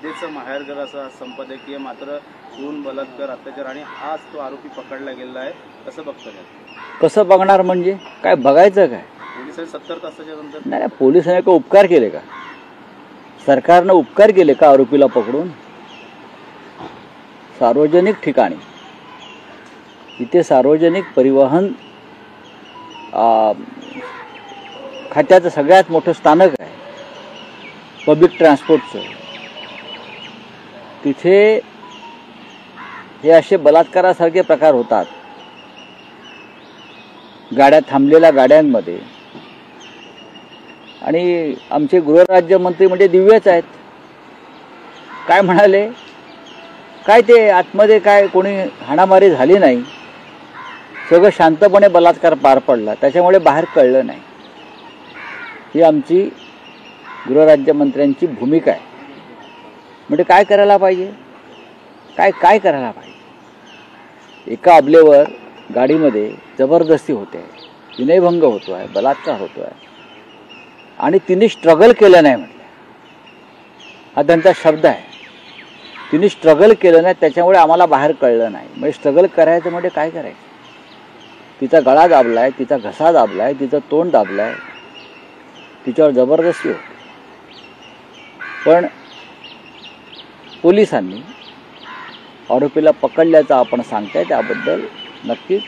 विद्येचं माहेरघर असं संपादकीय, मात्र खून, बलात्कार, अत्याचार आणि आज तो आरोपी पकडला गेला आहे. कसं बघतो? कसं बघणार म्हणजे काय बघायचं? काय पोलिसांनी 70 तासाच्या नंतर नाही, पोलिसांनी काय उपकार केले का? सरकारनं उपकार केले का आरोपीला पकडून? सार्वजनिक ठिकाणी, इथे सार्वजनिक परिवहन खात्याचं सगळ्यात मोठं स्थानक आहे पब्लिक ट्रान्सपोर्टचं, तिथे हे असे बलात्कारासारखे प्रकार होतात. गाड्या थांबलेल्या गाड्यांमध्ये. आणि आमचे गृहराज्यमंत्री म्हणजे दिव्यच आहेत. काय म्हणाले? काय ते आतमध्ये काय कोणी हाणामारी झाली नाही, सगळं शांतपणे बलात्कार पार पडला, त्याच्यामुळे बाहेर कळलं नाही. ही आमची गृहराज्यमंत्र्यांची भूमिका आहे. म्हणजे काय करायला पाहिजे? काय करायला पाहिजे? एका अबलेवर गाडीमध्ये जबरदस्ती होते, विनयभंग होतो आहे, बलात्कार होतो आहे, आणि तिने स्ट्रगल केलं नाही म्हटलं. हा त्यांचा शब्द आहे. तिने स्ट्रगल केलं नाही, त्याच्यामुळे आम्हाला बाहेर कळलं नाही. म्हणजे स्ट्रगल करायचं म्हणजे काय करायचं? तिचा गळा दाबलाय, तिचा घसा दाबलाय, तिचं तोंड दाबलाय, तिच्यावर जबरदस्ती होती. पण पोलिसांनी आरोपीला पकडल्याचं आपण सांगताय, त्याबद्दल नक्कीच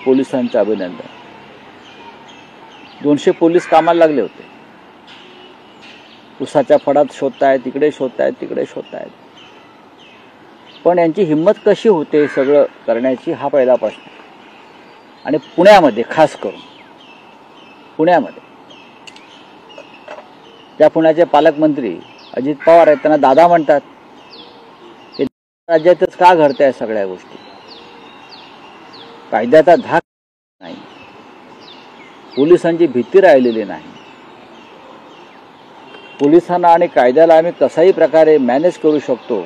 पोलिसांचं अभिनंदन. 200 पोलीस कामाला लागले होते. उसाच्या फडात शोधतायत, तिकडे शोधतायत, तिकडे शोधतायत. पण यांची हिंमत कशी होते सगळं करण्याची, हा पहिला प्रश्न. आणि पुण्यामध्ये, खास करून पुण्यामध्ये, त्या पुण्याचे पालकमंत्री अजित पवार आहेत, त्यांना दादा म्हणतात. हे राज्यातच का घडताय सगळ्या गोष्टी? कायद्याचा धाक नाही, पोलिसांची भीती राहिलेली नाही. पोलिसांना आणि कायद्याला आम्ही कसाही प्रकारे मॅनेज करू शकतो,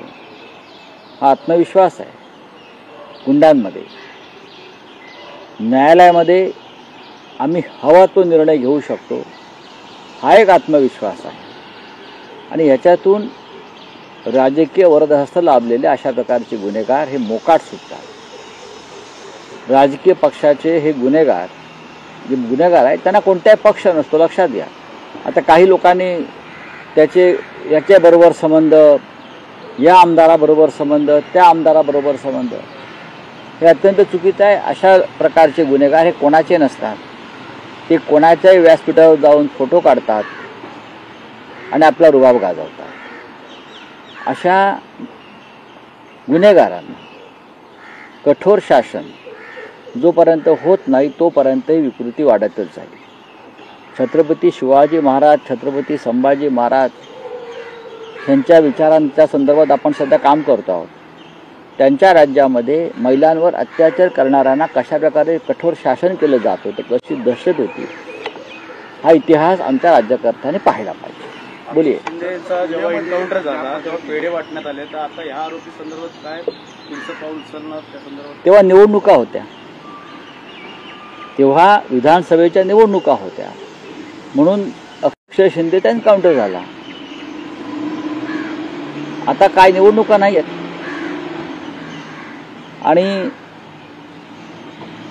हा आत्मविश्वास आहे. गुंडांमध्ये, न्यायालयामध्ये आम्ही हवा तो निर्णय घेऊ शकतो, हा एक आत्मविश्वास आहे. आणि याच्यातून राजकीय वरदहस्त लाभलेले अशा प्रकारचे गुन्हेगार हे मोकाट सुटतात. राजकीय पक्षाचे हे गुन्हेगार, जे गुन्हेगार आहेत, त्यांना कोणताही पक्ष नसतो, लक्षात घ्या. आता काही लोकांनी त्याचे याच्याबरोबर संबंध, या आमदाराबरोबर संबंध, त्या आमदाराबरोबर संबंध, हे अत्यंत चुकीचं आहे. अशा प्रकारचे गुन्हेगार हे कोणाचे नसतात. ते कोणाच्याही व्यासपीठावर जाऊन फोटो काढतात आणि आपला रुबाब गाजवतात. अशा गुन्हेगारांना कठोर शासन जोपर्यंत होत नाही तोपर्यंत ही विकृती वाढतच जाईल. छत्रपती शिवाजी महाराज, छत्रपती संभाजी महाराज यांच्या विचारांच्या संदर्भात आपण सध्या काम करतो आहोत. त्यांच्या राज्यामध्ये महिलांवर अत्याचार करणाऱ्यांना कशा प्रकारे कठोर शासन केलं जात होतं, कशी दहशत होती, हा इतिहास आमच्या राज्यकर्त्यांनी पाहायला पाहिजे. बोलिये. शिंदेचा जेव्हा एन्काउंटर झाला तेव्हा पेढे वाटण्यात आले, तर आता ह्या आरोपी संदर्भात काय पुढचं पाऊल उचलणार त्या संदर्भात? तेव्हा निवडणुका होत्या, तेव्हा विधानसभेच्या निवडणुका होत्या, म्हणून अक्षय शिंदेचा एन्काउंटर झाला. आता काय निवडणुका नाही आहेत. आणि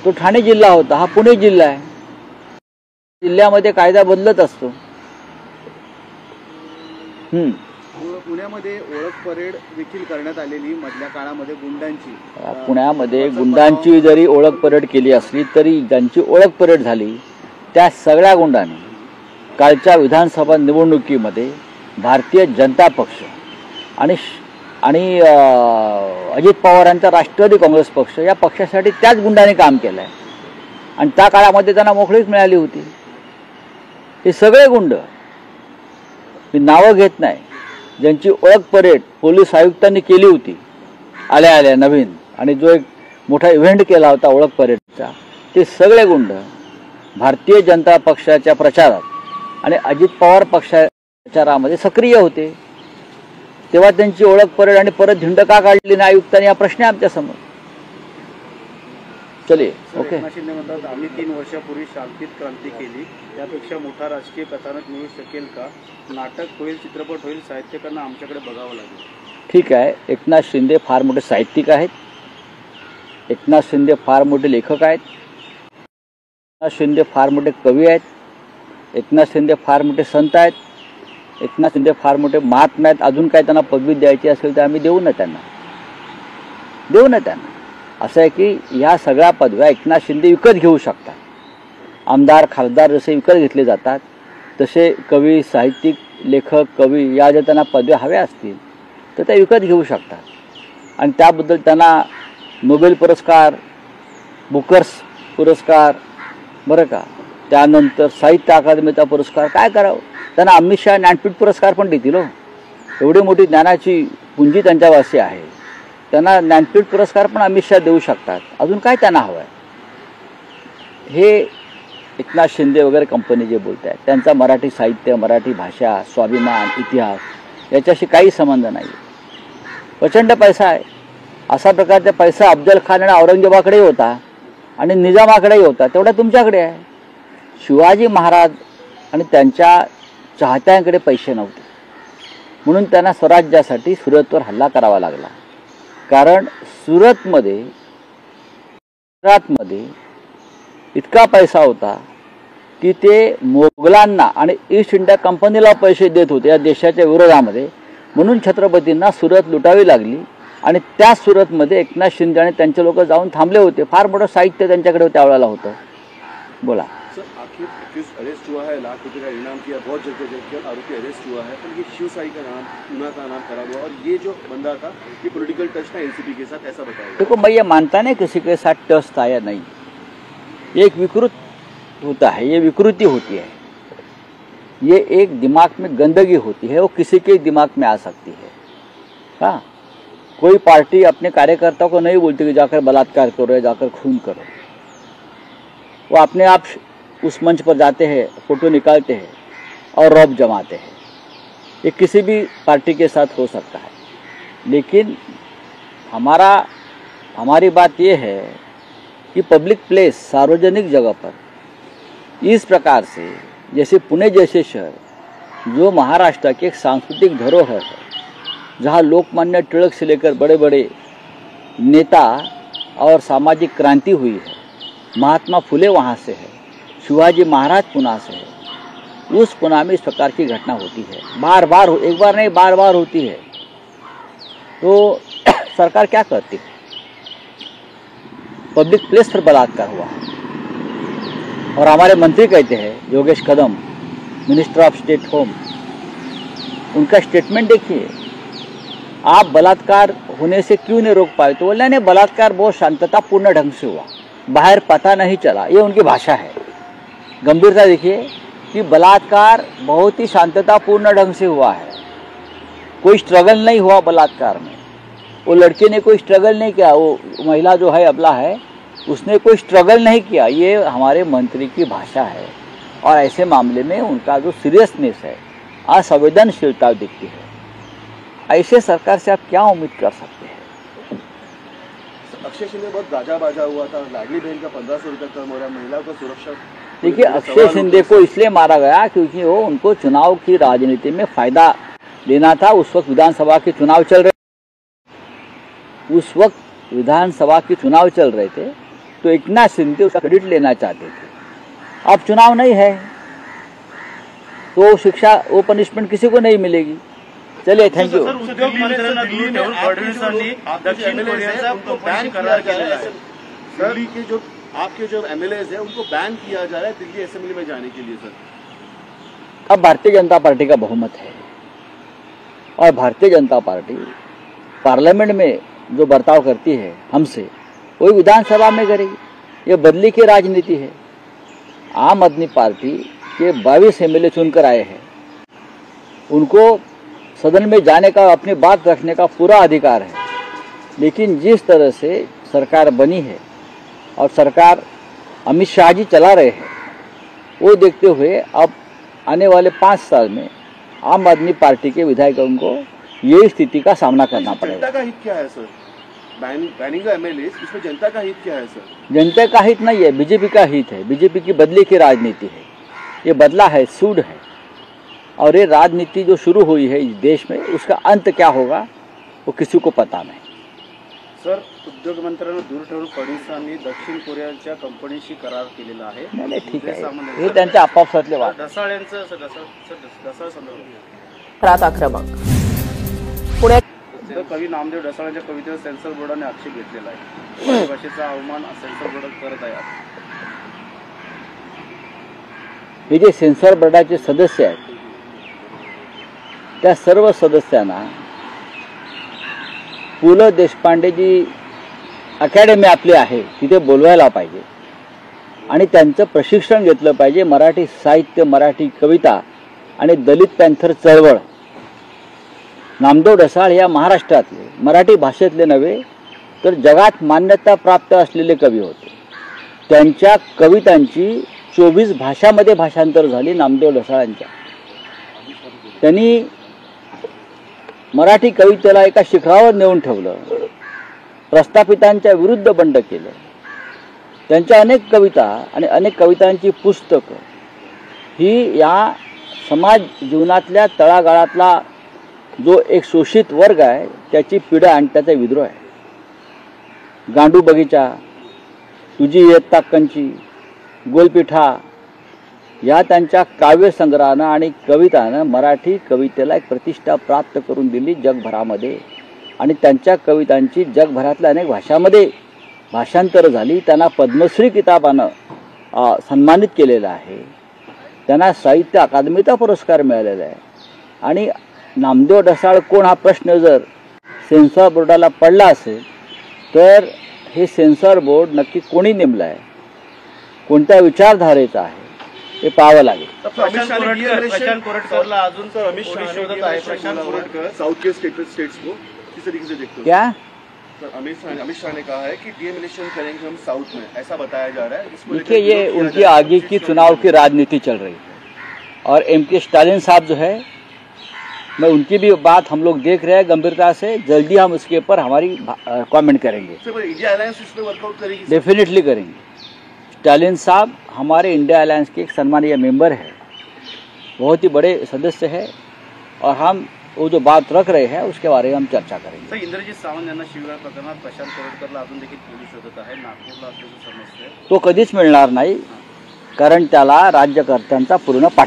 तो ठाणे जिल्हा होता, हा पुणे जिल्हा आहे. जिल्ह्यामध्ये कायदा बदलत असतो. पुण्यामध्ये ओळख परेड देखील करण्यात आलेली मधल्या काळामध्ये गुंडांची. पुण्यामध्ये गुंडांची जरी ओळख परेड केली असली तरी ज्यांची ओळख परेड झाली त्या सगळ्या गुंडांनी कालच्या विधानसभा निवडणुकीमध्ये भारतीय जनता पक्ष आणि अजित पवारांचा राष्ट्रवादी काँग्रेस पक्ष या पक्षासाठी त्याच गुंडांनी काम केलं आहे. आणि त्या काळामध्ये त्यांना मोकळीक मिळाली होती. हे सगळे गुंड, मी नावं घेत नाही, ज्यांची ओळख परेड पोलीस आयुक्तांनी केली होती आल्या आल्या नवीन, आणि जो एक मोठा इव्हेंट केला होता ओळख परेडचा, ते सगळे गुंड भारतीय जनता पक्षाच्या प्रचारात आणि अजित पवार प्रचारामध्ये सक्रिय होते. तेव्हा त्यांची ओळख परेड आणि परत झेंड का काढली नाही आयुक्तांनी, हा प्रश्न आहे आमच्यासमोर. चलिए सर, ओके. एकनाथ शिंदे म्हणतात आम्ही 3 वर्षापूर्वी शांतीत क्रांती केली, त्यापेक्षा मोठा राजकीय कथानक मिळू शकेल का? नाटक होईल, चित्रपट होईल, साहित्यकांना आमच्याकडे बघावं लागेल. ठीक आहे. एकनाथ शिंदे फार मोठे साहित्यिक आहेत. एकनाथ शिंदे फार मोठे लेखक आहेत. एकनाथ शिंदे फार मोठे कवी आहेत. एकनाथ शिंदे फार मोठे संत आहेत. एकनाथ शिंदे फार मोठे महात्मा आहेत. अजून काय त्यांना पदवी द्यायची असेल तर आम्ही देऊ ना त्यांना. असं आहे की ह्या सगळ्या पदव्या एकनाथ शिंदे विकत घेऊ शकतात. आमदार खासदार जसे विकत घेतले जातात तसे कवी, साहित्यिक, लेखक, कवी या जर त्यांना पदव्या हव्या असतील तर त्या विकत घेऊ शकतात. आणि त्याबद्दल त्यांना नोबेल पुरस्कार, बुकर्स पुरस्कार, बरं का, त्यानंतर साहित्य अकादमीचा पुरस्कार काय करावं. त्यांना अमित शाह ज्ञानपीठ पुरस्कार पण देतील हो. एवढी मोठी ज्ञानाची पुंजी त्यांच्यावासी आहे. त्यांना ज्ञानपीठ पुरस्कार पण अमित शाह देऊ शकतात. अजून काय त्यांना हवं आहे. हे एकनाथ शिंदे वगैरे कंपनी जे बोलत आहेत त्यांचा मराठी साहित्य, मराठी भाषा, स्वाभिमान, इतिहास याच्याशी काही संबंध नाही. प्रचंड पैसा आहे. असा प्रकारचा पैसा अफजल खान आणि औरंगजेबाकडेही होता आणि निजामाकडेही होता, तेवढा तुमच्याकडे आहे. शिवाजी महाराज आणि त्यांच्या चाहत्यांकडे पैसे नव्हते म्हणून त्यांना स्वराज्यासाठी सुरतवर हल्ला करावा लागला. कारण सुरतमध्ये इतका पैसा होता की ते मोगलांना आणि ईस्ट इंडिया कंपनीला पैसे देत होते या देशाच्या विरोधामध्ये. म्हणून छत्रपतींना सुरत लुटावी लागली आणि त्या सुरतमध्ये एकनाथ शिंदे आणि त्यांचे लोक जाऊन थांबले होते. फार मोठं साहित्य त्यांच्याकडे त्यावेळेला होतं. बोला सर, आखिर अरेस्ट हुआ है, लाख रुपए का इनाम किया, बहुत जगह आरोपी अरेस्ट हुआ है, पर ये शिवसाई का नाम, पूना का नाम खराब हुआ और ये जो बंदा था ये पॉलिटिकल टच था एनसीपी के साथ, ऐसा बताया. देखो, मैं ये मानता नहीं किसी के साथ टच था या नहीं. ये एक विकृत होता है, ये विकृति होती है, ये एक दिमाग में गंदगी होती है, वो किसी के दिमाग में आ सकती है. हाँ, कोई पार्टी अपने कार्यकर्ताओं को नहीं बोलती कि जाकर बलात्कार करो या जाकर खून करो. वो अपने आप उस मंच पर जाते हैं, फोटो निकालते हैं और रौब जमाते हैं. ये किसी भी पार्टी के साथ हो सकता है. लेकिन हमारी बात ये है कि पब्लिक प्लेस, सार्वजनिक जगह पर इस प्रकार से, जैसे पुणे जैसे शहर जो महाराष्ट्र की एक सांस्कृतिक धरोहर है, जहाँ लोकमान्य तिलक से लेकर बड़े बड़े नेता और सामाजिक क्रांति हुई है, महात्मा फुले वहाँ से है, शिवाजी महाराज पुणे से है, उस पुणे में इस प्रकार की घटना होती है. बार बार, एक बार नहीं बार बार होती है. तो सरकार क्या करती है. पब्लिक प्लेस पर बलात्कार हुआ और हमारे मंत्री कहते हैं, Yogesh Kadam, minister of state home, उनका स्टेटमेंट देखिए, आप बलात्कार होने से क्यों नहीं रोक पाए. तो बोलने नहीं, बलात्कार बहुत शांततापूर्ण ढंग से हुआ, बाहर पता नहीं चला. ये उनकी भाषा है. गंभीरता देखिए कि बलात्कार बहुत ही शांततापूर्ण ढंग से हुआ है, कोई स्ट्रगल नहीं हुआ बलात्कार में. वो लड़के ने कोई स्ट्रगल नहीं किया, वो महिला जो है, अबला है, उसने कोई स्ट्रगल नहीं किया. ये हमारे मंत्री की भाषा है. और ऐसे मामले में उनका जो सीरियसनेस है, असंवेदनशीलता दिखती है. ऐसे सरकार से आप क्या उम्मीद कर सकते हैं. अक्षय शिंदे बहुत गाजा बाजा हुआ था, लाडली बहन का 1500 रुपये कम हो रहा, महिला को सुरक्षा. देखिए, अक्षय शिंदे को इसलिए मारा गया क्योंकि वो उनको चुनाव की राजनीति में फायदा लेना था. उस वक्त विधानसभा के चुनाव चल रहे थे, तो एकनाथ शिंदे उसका क्रेडिट लेना चाहते थे. अब चुनाव नहीं है तो शिक्षा, वो पनिशमेंट किसी को नहीं मिलेगी. चलिए, थैंक यू. उद्योग मंत्र्यांना दूर ठेवून फडणवीसांनी दक्षिण कोरियाचा बैन करार केलेला आहे. दिल्ली के जो आपके जो एमएलएज हैं उनको बैन किया जा रहा है दिल्ली असेंबली में जाने के लिए. सर, अब भारतीय जनता पार्टी का बहुमत है और भारतीय जनता पार्टी पार्लियामेंट में जो बर्ताव करती है हमसे, वही विधानसभा में करेगी. ये बदली की राजनीति है. आम आदमी पार्टी के 22 एमएलए चुनकर आए हैं, उनको सदन में जाने का, अपनी बात रखने का पूरा अधिकार है. लेकिन जिस तरह से सरकार बनी है और सरकार अमित शाह जी चला रहे हैं, वो देखते हुए अब आने वाले 5 साल में आम आदमी पार्टी के विधायकों को यही स्थिति का सामना करना पड़ेगा. जनता का हित क्या है सर. बैनिंग एमएलए, इसमें जनता का हित क्या है सर? जनता का हित नहीं है, बीजेपी का हित है। बीजेपी की बदले की राजनीति है, ये बदला है, सूड है। और ये राजनीति जो शुरू हुई है इस देश में, उसका अंत क्या होगा वो किसी को पता नहीं। सर, उद्योग मंत्र्यांना दूर ठेवून फडणवीसांनी दक्षिण कोरियाच्या कंपनीशी करार केलेला आहे. नाही ठीक आहे, हे त्यांच्या आपापसातले वाद. ढसाळ यांचं ढसाळ संदर्भात रात आक्रमक पुण्यात कवी नामदेव ढसाळांच्या कवितेवर सेन्सर बोर्डाने आक्षेप घेतलेला आहे. मराठी भाषेचा अवमान सेन्सर बोर्ड करत आहे. हे जे सेन्सर बोर्डाचे सदस्य आहेत त्या सर्व सदस्यांना पु ल देशपांडे जी अकॅडमी आपली आहे तिथे बोलवायला पाहिजे आणि त्यांचं प्रशिक्षण घेतलं पाहिजे. मराठी साहित्य, मराठी कविता आणि दलित पॅन्थर चळवळ. नामदेव ढसाळ या महाराष्ट्रातले, मराठी भाषेतले नव्हे तर जगात मान्यता प्राप्त असलेले कवी होते. त्यांच्या कवितांची 24 भाषांमध्ये भाषांतर झाली नामदेव ढसाळांच्या. त्यांनी मराठी कवितेला एका शिखरावर नेऊन ठेवलं, प्रस्थापितांच्या विरुद्ध बंड केलं. त्यांच्या अनेक कविता आणि अनेक कवितांची पुस्तकं ही या समाज जीवनातल्या तळागाळातला जो एक शोषित वर्ग आहे त्याची पीडा आणि त्याचा विद्रोह आहे. गांडू बगीचा, तुझी इयत्ता कंची, गोलपिठा या त्यांच्या काव्यसंग्रहानं आणि कवितानं मराठी कवितेला एक प्रतिष्ठा प्राप्त करून दिली जगभरामध्ये. आणि त्यांच्या कवितांची जगभरातल्या अनेक भाषांमध्ये भाषांतर झाली. त्यांना पद्मश्री किताबानं सन्मानित केलेलं आहे. त्यांना साहित्य अकादमीचा पुरस्कार मिळालेला आहे. आणि नामदेव ढसाळ कोण हा प्रश्न जर सेन्सॉर बोर्डाला पडला असेल तर हे सेन्सॉर बोर्ड नक्की कोणी नेमलं आहे, कोणत्या विचारधारेचं आहे हे पाहावं लागेल. प्रशांत कोरटकरला अजून सर, अमित शाह शोधत आहे. प्रशांत कोरटकर साउथ के स्टेट्स को किस तरीके से देखते हो? क्या सर, अमित शाह ने कहा है कि डीएमिनेशन करेंगे हम साउथ में, ऐसा बताया जा रहा है. इसको देखिए, ये उनकी आगे की चुनाव की राजनीति चल रही है और एमके स्टालिन साहब जो है, मैं उनकी भी बात हम लोग देख रहे हैं गंभीरता से. जल्दी हम उसके ऊपर हमारी कमेंट करेंगे. सर, इंडिया अलायंस इसमें वर्कआउट करेगी? डेफिनेटली करेंगे. स्टालिन साहब हमारे इंडिया अलायंस के एक सम्मानीय मेंबर है, बहुत ही बड़े सदस्य है और हम वो जो बात रख रहे हैं उसके बारे में हम चर्चा करेंगे. तर इंद्रजीत सावंत यांना शिवगाळ प्रकरणात प्रशांत कोरटकरला अजून देखील पोलीस शोधत आहे. नागपूरला असल्याचं समजतंय. तो कधीच मिळणार नाही, कारण त्याला राज्यकर्त्यांचा पूर्ण पाठिंबा